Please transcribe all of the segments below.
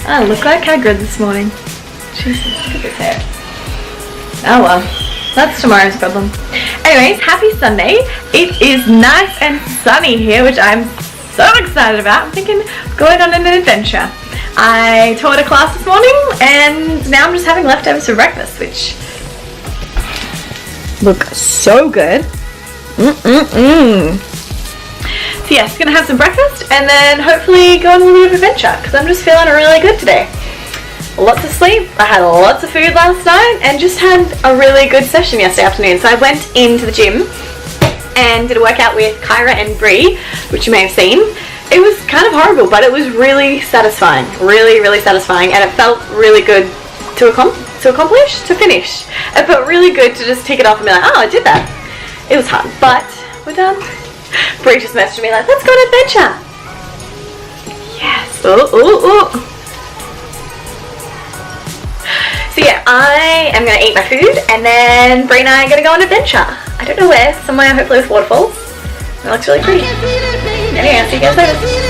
I look like Hagrid this morning. Jesus, look at this hair. Oh well, that's tomorrow's problem. Anyways, happy Sunday. It is nice and sunny here, which I'm so excited about. I'm thinking of going on an adventure. I taught a class this morning and now I'm just having leftovers for breakfast, which look so good. So yes, gonna have some breakfast and then hopefully go on a little bit of adventure because I'm just feeling really good today. Lots of sleep, I had lots of food last night and just had a really good session yesterday afternoon. So I went into the gym and did a workout with Kyra and Bree, which you may have seen. It was kind of horrible, but it was really satisfying, really satisfying, and it felt really good to finish. It felt really good to just tick it off and be like, oh, I did that. It was hard, but we're done. Bree just messaged me like, let's go on an adventure. Yes. So yeah, I am going to eat my food and then Bree and I are going to go on an adventure. I don't know where, somewhere hopefully with waterfalls. It looks really pretty. Anyway, I'll see you guys later.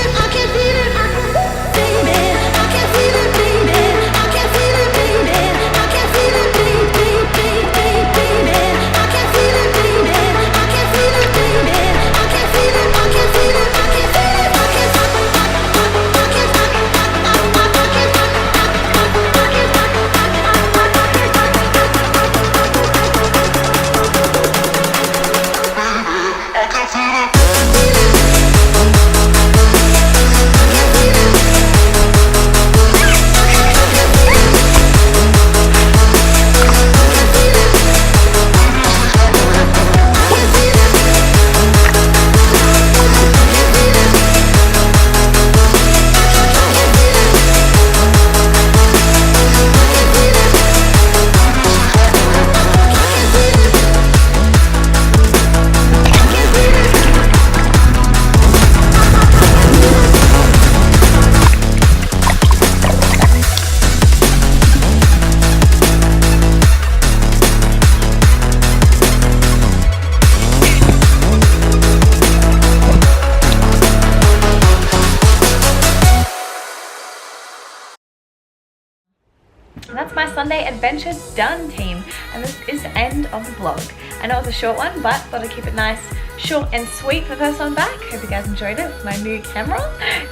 And that's my Sunday adventure done, team. And this is the end of the vlog. I know it was a short one, but thought I'd keep it nice, short and sweet for the first one back. Hope you guys enjoyed it with my new camera.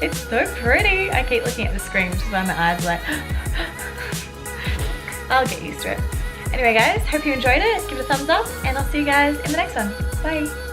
It's so pretty. I keep looking at the screen, which is why my eyes are like, I'll get used to it. Anyway guys, hope you enjoyed it. Give it a thumbs up and I'll see you guys in the next one. Bye.